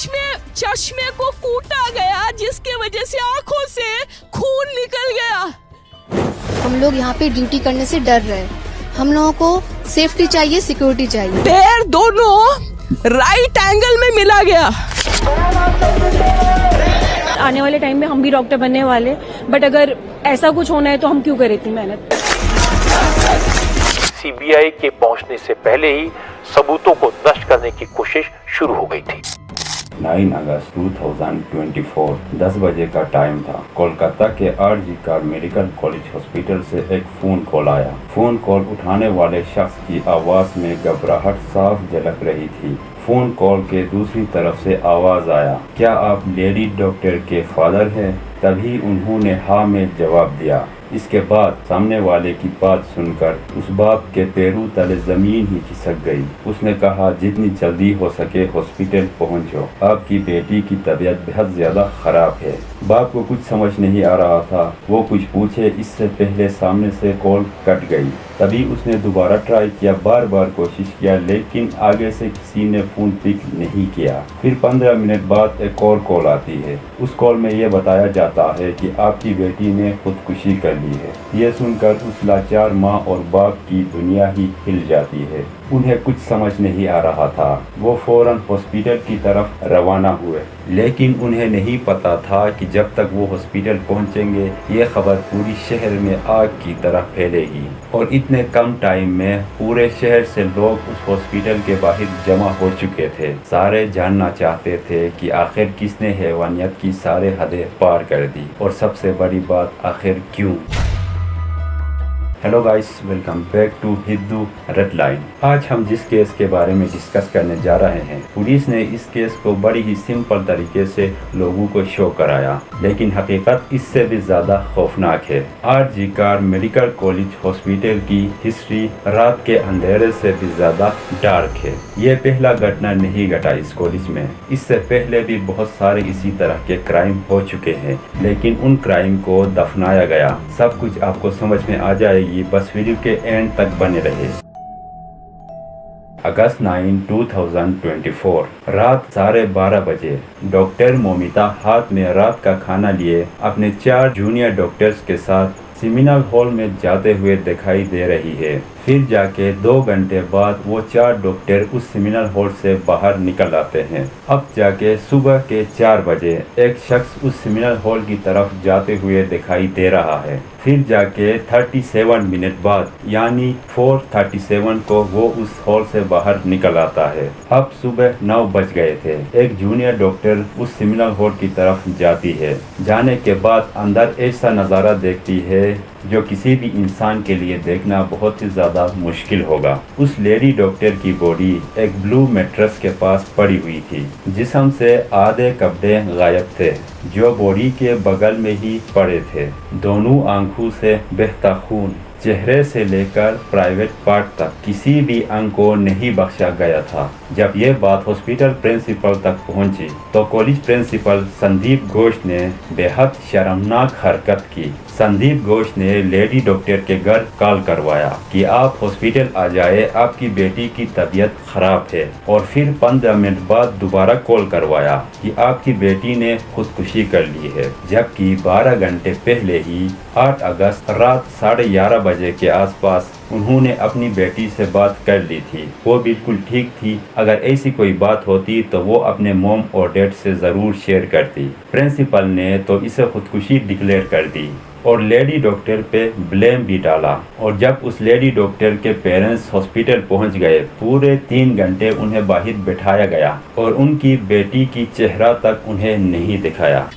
चश्मे को कूटा गया, जिसके वजह से आंखों से खून निकल गया। हम लोग यहाँ पे ड्यूटी करने से डर रहे हैं। हम लोगों को सेफ्टी चाहिए, सिक्योरिटी चाहिए। पैर दोनों राइट एंगल में मिला गया। आने वाले टाइम में हम भी डॉक्टर बनने वाले, बट अगर ऐसा कुछ होना है तो हम क्यों करें इतनी मेहनत। सीबीआई के पहुंचने से पहले ही सबूतों को नष्ट करने की कोशिश शुरू हो गई थी। 9 अगस्त 2024 10 बजे का टाइम था। कोलकाता के RG Kar medical college hospital से एक फोन कॉल आया। फोन कॉल उठाने वाले शख्स की आवाज में घबराहट साफ झलक रही थी। फोन कॉल के दूसरी तरफ से आवाज आया, क्या आप लेडी डॉक्टर के फादर हैं? तभी उन्होंने हाँ में जवाब दिया। इसके बाद सामने वाले की बात सुनकर उस बाप के पैरों तले जमीन ही खिसक गई। उसने कहा, जितनी जल्दी हो सके हॉस्पिटल पहुंचो, आपकी बेटी की तबीयत बहुत ज्यादा खराब है। बाप को कुछ समझ नहीं आ रहा था। वो कुछ पूछे इससे पहले सामने से कॉल कट गई। तभी उसने दोबारा ट्राई किया, बार बार कोशिश किया, लेकिन आगे से किसी ने फोन पिक नहीं किया। फिर 15 मिनट बाद एक और कॉल आती है। उस कॉल में यह बताया जाता है कि आपकी बेटी ने खुदकुशी कर ली है। यह सुनकर उस लाचार माँ और बाप की दुनिया ही हिल जाती है। उन्हें कुछ समझ नहीं आ रहा था। वो फौरन हॉस्पिटल की तरफ रवाना हुए, लेकिन उन्हें नहीं पता था कि जब तक वो हॉस्पिटल पहुंचेंगे ये खबर पूरी शहर में आग की तरह फैलेगी। और इतने कम टाइम में पूरे शहर से लोग उस हॉस्पिटल के बाहर जमा हो चुके थे। सारे जानना चाहते थे कि आखिर किसने हैवानियत की सारे हदें पार कर दी, और सबसे बड़ी बात, आखिर क्यों। Hello guys, welcome back to Hindu red line. आज हम जिस केस के बारे में डिस्कस करने जा रहे हैं, पुलिस ने इस केस को बड़ी ही सिंपल तरीके से लोगों को शो कराया, लेकिन हकीकत इससे भी ज्यादा खौफनाक है। RG Kar medical college hospital की हिस्ट्री रात के अंधेरे से भी ज्यादा डार्क है। ये पहला घटना नहीं घटा इस कॉलेज में। इससे पहले भी बहुत सारे इसी तरह के क्राइम हो चुके हैं, लेकिन उन क्राइम को दफनाया गया। सब कुछ आपको समझ में आ जाएगी, बस वीडियो के एंड तक बने रहे। अगस्त 9, 2024 रात 12:30 बजे डॉक्टर मोमिता हाथ में रात का खाना लिए अपने 4 जूनियर डॉक्टर्स के साथ सेमिनार हॉल में जाते हुए दिखाई दे रही है। फिर जाके 2 घंटे बाद वो 4 डॉक्टर उस सेमिनार हॉल से बाहर निकल आते हैं। अब जाके सुबह के 4 बजे एक शख्स उस सेमिनार हॉल की तरफ जाते हुए दिखाई दे रहा है। फिर जाके 37 मिनट बाद यानी 4:37 को वो उस हॉल से बाहर निकल आता है। अब सुबह 9 बज गए थे। एक जूनियर डॉक्टर उस सेमिनार हॉल की तरफ जाती है। जाने के बाद अंदर ऐसा नज़ारा देखती है जो किसी भी इंसान के लिए देखना बहुत ही ज्यादा मुश्किल होगा। उस लेडी डॉक्टर की बॉडी एक ब्लू मैट्रेस के पास पड़ी हुई थी। जिस्म से आधे कपड़े गायब थे, जो बॉडी के बगल में ही पड़े थे। दोनों आंखों से बहता खून, चेहरे से लेकर प्राइवेट पार्ट तक किसी भी अंग को नहीं बख्शा गया था। जब ये बात हॉस्पिटल प्रिंसिपल तक पहुंची तो कॉलेज प्रिंसिपल संदीप घोष ने बेहद शर्मनाक हरकत की। संदीप घोष ने लेडी डॉक्टर के घर कॉल करवाया कि आप हॉस्पिटल आ जाए, आपकी बेटी की तबीयत खराब है। और फिर 15 मिनट बाद दोबारा कॉल करवाया कि आपकी बेटी ने खुदकुशी कर ली है, जबकि 12 घंटे पहले ही 8 अगस्त रात 11:30 बजे के आसपास उन्होंने अपनी बेटी से बात कर ली थी। वो बिल्कुल ठीक थी। अगर ऐसी कोई बात होती तो वो अपने मॉम और डैड से ज़रूर शेयर करती। प्रिंसिपल ने तो इसे खुदकुशी डिक्लेयर कर दी और लेडी डॉक्टर पे ब्लेम भी डाला। और जब उस लेडी डॉक्टर के पेरेंट्स हॉस्पिटल पहुंच गए, पूरे 3 घंटे उन्हें बाहर बैठाया गया और उनकी बेटी की चेहरा तक उन्हें नहीं दिखाया।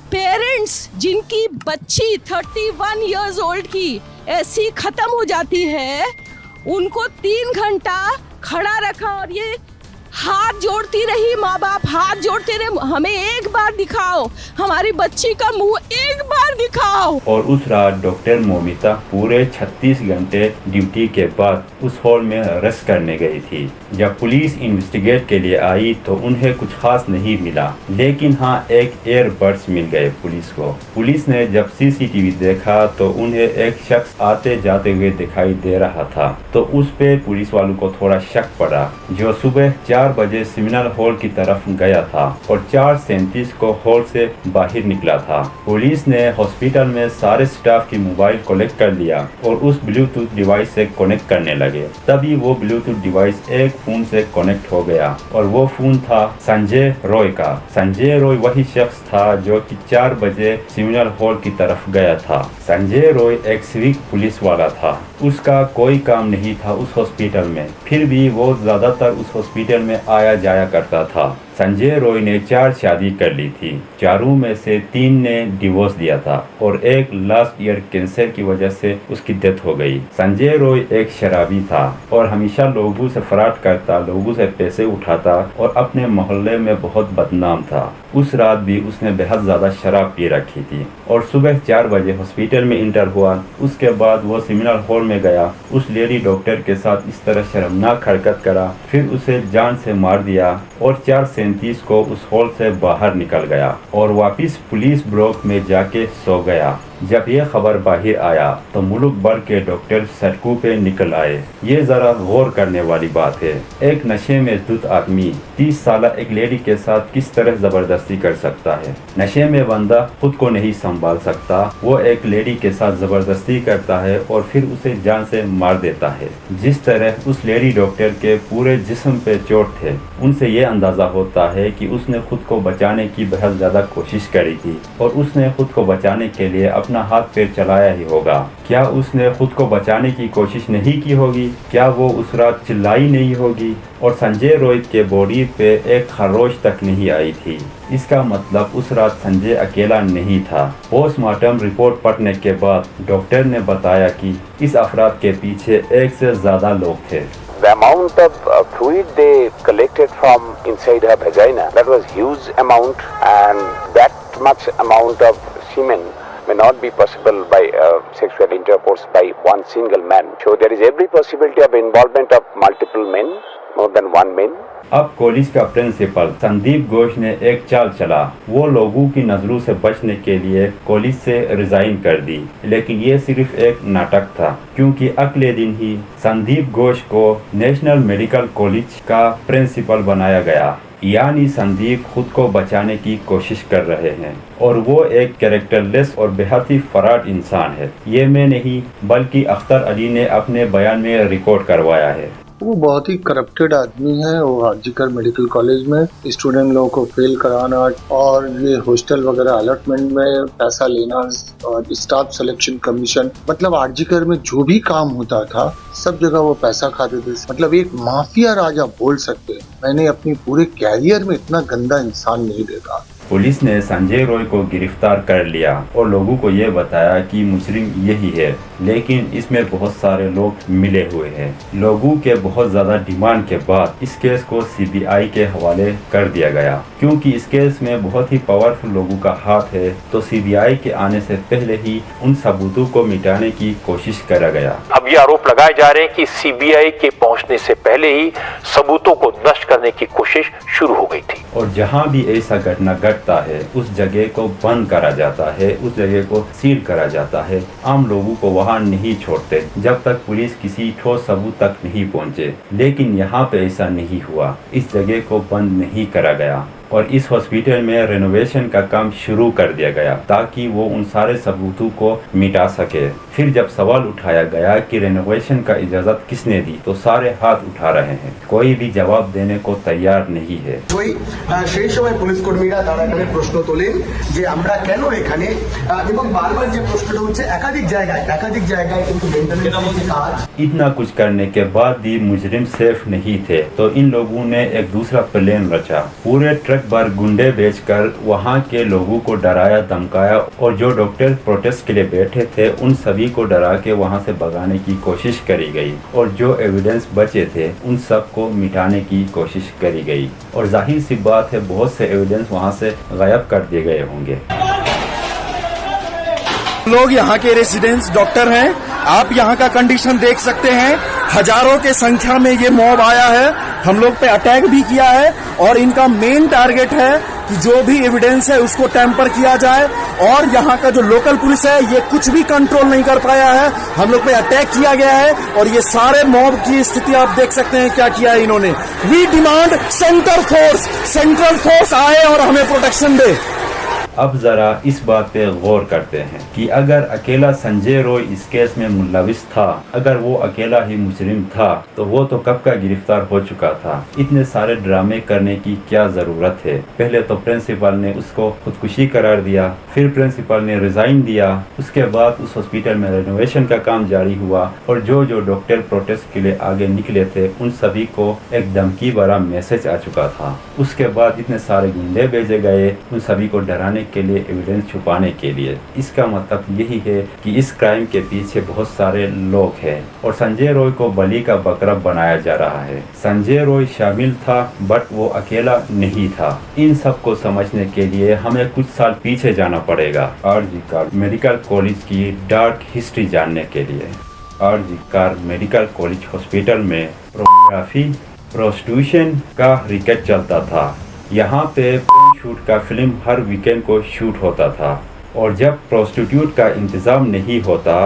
पेरेंट्स जिनकी बच्ची 31 इयर्स ओल्ड की ऐसी खत्म हो जाती है, उनको 3 घंटा खड़ा रखा और ये हाथ जोड़ती रही। माँ बाप हाथ जोड़ते रहे, हमें एक बार दिखाओ, हमारी बच्ची का मुंह एक बार दिखाओ। और उस रात डॉक्टर मोमिता पूरे 36 घंटे ड्यूटी के बाद उस हॉल में रेस्ट करने गई थी। जब पुलिस इन्वेस्टिगेट के लिए आई तो उन्हें कुछ खास नहीं मिला, लेकिन हाँ एक एयरबड्स मिल गए पुलिस को। पुलिस ने जब सीसीटीवी देखा तो उन्हें एक शख्स आते जाते हुए दिखाई दे रहा था, तो उस पे पुलिस वालों को थोड़ा शक पड़ा। जो सुबह 4 4 बजे सेमिनार हॉल की तरफ गया था और 4:37 को हॉल से बाहर निकला था। पुलिस ने हॉस्पिटल में सारे स्टाफ की मोबाइल कलेक्ट कर लिया और उस ब्लूटूथ डिवाइस से कनेक्ट करने लगे। तभी वो ब्लूटूथ डिवाइस एक फोन से कनेक्ट हो गया और वो फोन था संजय रॉय का। संजय रॉय वही शख्स था जो कि 4 बजे सेमिनार हॉल की तरफ गया था। संजय रॉय एक सिविक पुलिस वाला था। उसका कोई काम नहीं था उस हॉस्पिटल में, फिर भी वो ज्यादातर उस हॉस्पिटल में आया जाया करता था। संजय रॉय ने 4 शादी कर ली थी। 4 में से 3 ने डिवोर्स दिया था और एक लास्ट ईयर कैंसर की वजह से उसकी डेथ हो गई। संजय रॉय एक शराबी था और हमेशा लोगों से फ्रॉड करता, लोगों से पैसे उठाता और अपने मोहल्ले में बहुत बदनाम था। उस रात भी उसने बेहद ज्यादा शराब पी रखी थी और सुबह 4 बजे हॉस्पिटल में इंटर हुआ। उसके बाद वो सेमिनार हॉल में गया, उस लेडी डॉक्टर के साथ इस तरह शर्मनाक हरकत करा, फिर उसे जान से मार दिया और 4:37 को उस हॉल से बाहर निकल गया और वापस पुलिस ब्लॉक में जाके सो गया। जब ये खबर बाहर आया तो मुल्क भर के डॉक्टर सड़कों पे निकल आए। ये जरा गौर करने वाली बात है, एक नशे में धुत आदमी 30 साल एक लेडी के साथ किस तरह जबरदस्ती कर सकता है। नशे में बंदा खुद को नहीं संभाल सकता, वो एक लेडी के साथ जबरदस्ती करता है और फिर उसे जान से मार देता है। जिस तरह उस लेडी डॉक्टर के पूरे जिस्म पे चोट थे, उनसे ये अंदाजा होता है कि उसने खुद को बचाने की बहुत ज्यादा कोशिश करी थी और उसने खुद को बचाने के लिए अपना हाथ पैर चलाया ही होगा। क्या उसने खुद को बचाने की कोशिश नहीं की होगी? क्या वो उस रात चिल्लाई नहीं होगी? और संजय रॉय के बॉडी पे एक खरोच तक नहीं आई थी। इसका मतलब उस रात संजय अकेला नहीं था। पोस्टमार्टम रिपोर्ट पढ़ने के बाद डॉक्टर ने बताया कि इस अफराद के पीछे 1 से ज्यादा लोग थे। The amount of fluid they collected from inside her vagina, that was huge amount, and that much amount of semen may not be possible by sexual intercourse by one single man. So there is every possibility of involvement of multiple men, more than one man. अब college का principal Sandeep Ghosh ने एक चाल चला। वो लोगों की नजरों से बचने के लिए कॉलेज से रिजाइन कर दी, लेकिन ये सिर्फ एक नाटक था, क्योंकि अगले दिन ही संदीप घोष को नेशनल मेडिकल कॉलेज का प्रिंसिपल बनाया गया। यानी संदीप खुद को बचाने की कोशिश कर रहे हैं और वो एक कैरेक्टरलेस और बेहद ही फ्रॉड इंसान है। ये मैं नहीं बल्कि अख्तर अली ने अपने बयान में रिकॉर्ड करवाया है। वो बहुत ही करप्टेड आदमी है। वो आरजीकर मेडिकल कॉलेज में स्टूडेंट लोगों को फेल कराना और ये हॉस्टल वगैरह अलॉटमेंट में पैसा लेना और स्टाफ सिलेक्शन कमीशन, मतलब आरजीकर में जो भी काम होता था सब जगह वो पैसा खाते थे। मतलब एक माफिया राजा बोल सकते हैं। मैंने अपनी पूरे कैरियर में इतना गंदा इंसान नहीं देखा। पुलिस ने संजय रॉय को गिरफ्तार कर लिया और लोगों को ये बताया कि मुजरिम यही है, लेकिन इसमें बहुत सारे लोग मिले हुए हैं। लोगों के बहुत ज़्यादा डिमांड के बाद इस केस को सीबीआई के हवाले कर दिया गया। क्योंकि इस केस में बहुत ही पावरफुल लोगों का हाथ है, तो सीबीआई के आने से पहले ही उन सबूतों को मिटाने की कोशिश करा गया। अब ये आरोप लगाए जा रहे हैं कि सीबीआई के पहुंचने से पहले ही सबूतों को नष्ट करने की कोशिश शुरू हो गई थी और जहां भी ऐसा घटना घटता है उस जगह को बंद करा जाता है, उस जगह को सील करा जाता है। आम लोगों को वहां नहीं छोड़ते जब तक पुलिस किसी ठोस सबूत तक नहीं पहुंचे। लेकिन यहाँ पे ऐसा नहीं हुआ, इस जगह को बंद नहीं करा गया और इस हॉस्पिटल में रेनोवेशन का काम शुरू कर दिया गया ताकि वो उन सारे सबूतों को मिटा सके। फिर जब सवाल उठाया गया कि रेनोवेशन का इजाजत किसने दी, तो सारे हाथ उठा रहे हैं, कोई भी जवाब देने को तैयार नहीं है। সেই সময় পুলিশ কর্মীরা তারা এখানে প্রশ্ন তোলেন যে আমরা কেন এখানে, এবং বারবার যে প্রশ্নটা হচ্ছে একাধিক জায়গায় কিন্তু মেইনটেনেন্স কাজ। इतना कुछ करने के बाद भी मुजरिम सेफ नहीं थे, तो इन लोगों ने एक दूसरा प्लान रचा। पूरे ट्रक भर गुंडे बेचकर वहां के लोगों को डराया धमकाया और जो डॉक्टर प्रोटेस्ट के लिए बैठे थे उन सभी को डरा के वहां से भगाने की कोशिश करी गई और जो एविडेंस बचे थे उन सब को मिटाने की कोशिश करी गई। और जाहिर सी बात है बहुत से एविडेंस वहां से गायब कर दिए गए होंगे। लोग यहाँ के रेसिडेंट्स डॉक्टर हैं, आप यहाँ का कंडीशन देख सकते हैं। हजारों के संख्या में ये मॉब आया है, हम लोग पे अटैक भी किया है और इनका मेन टारगेट है कि जो भी एविडेंस है उसको टैंपर किया जाए। और यहाँ का जो लोकल पुलिस है ये कुछ भी कंट्रोल नहीं कर पाया है, हम लोग पे अटैक किया गया है और ये सारे मॉब की स्थिति आप देख सकते हैं क्या किया है इन्होंने। वी डिमांड सेंट्रल फोर्स आए और हमें प्रोटेक्शन दे। अब जरा इस बात पे गौर करते हैं कि अगर अकेला संजय रॉय इस केस में मुलविस था, अगर वो अकेला ही मुजरिम था तो वो तो कब का गिरफ्तार हो चुका था। इतने सारे ड्रामे करने की क्या जरूरत है। पहले तो प्रिंसिपल ने उसको खुदकुशी करार दिया, फिर प्रिंसिपल ने रिजाइन दिया, उसके बाद उस हॉस्पिटल में रेनोवेशन का काम जारी हुआ और जो जो डॉक्टर प्रोटेस्ट के लिए आगे निकले थे उन सभी को एक धमकी भरा मैसेज आ चुका था। उसके बाद इतने सारे गुंडे भेजे गए उन सभी को डराने के लिए, एविडेंस छुपाने के लिए। इसका मतलब यही है कि इस क्राइम के पीछे बहुत सारे लोग हैं और संजय रॉय को बलि का बकरा बनाया जा रहा है। संजय रॉय शामिल था बट वो अकेला नहीं था। इन सब को समझने के लिए हमें कुछ साल पीछे जाना पड़ेगा, आरजी कार मेडिकल कॉलेज की डार्क हिस्ट्री जानने के लिए। RG Kar medical college hospital में पोर्नोग्राफी, प्रोस्टिट्यूशन का रैकेट चलता था। यहाँ पे शूट का फिल्म हर वीकेंड को शूट होता था और जब प्रोस्टिट्यूट का इंतजाम नहीं होता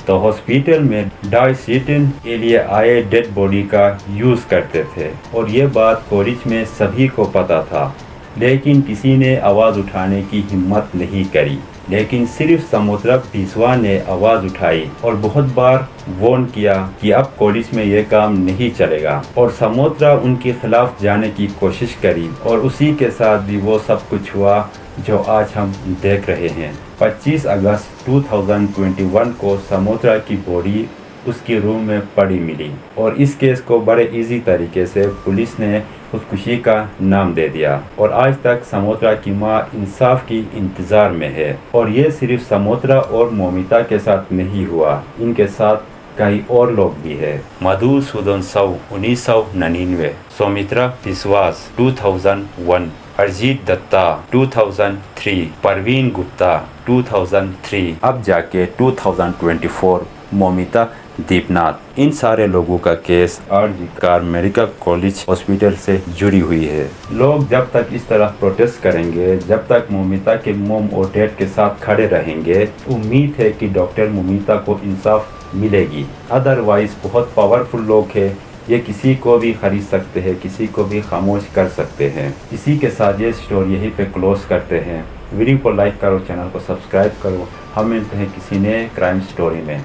तो हॉस्पिटल में डाइसिटिन के लिए आए डेड बॉडी का यूज करते थे और ये बात कॉलेज में सभी को पता था, लेकिन किसी ने आवाज़ उठाने की हिम्मत नहीं करी। लेकिन सिर्फ समुद्रा बिस्वा ने आवाज़ उठाई और बहुत बार वार्न किया कि अब कॉलेज में ये काम नहीं चलेगा और समुद्रा उनके खिलाफ जाने की कोशिश करी और उसी के साथ भी वो सब कुछ हुआ जो आज हम देख रहे हैं। 25 अगस्त 2021 को समुद्रा की बॉडी उसके रूम में पड़ी मिली और इस केस को बड़े इजी तरीके से पुलिस ने खुदकुशी का नाम दे दिया और आज तक समुद्रा की मां इंसाफ की इंतजार में है। और ये सिर्फ समुद्रा और मोमिता के साथ नहीं हुआ, इनके साथ कई और लोग भी है। मधुसूदन साहू 1999, सौमित्रा विश्वास 2001, अरिजीत दत्ता 2003, परवीन गुप्ता 2003, अब जाके 2024 मोमिता दीपनाथ। इन सारे लोगों का case RG Kar medical college hospital से जुड़ी हुई है। लोग जब तक इस तरह प्रोटेस्ट करेंगे, जब तक मोमिता के मोम और डैड के साथ खड़े रहेंगे, उम्मीद है कि डॉक्टर मोमिता को इंसाफ मिलेगी। अदरवाइज बहुत पावरफुल लोग हैं, ये किसी को भी खरीद सकते हैं, किसी को भी खामोश कर सकते हैं। इसी के साथ ये स्टोरी यहीं पे क्लोज करते हैं। वीडियो को लाइक करो, चैनल को सब्सक्राइब करो। हम मिलते हैं किसी नए क्राइम स्टोरी में।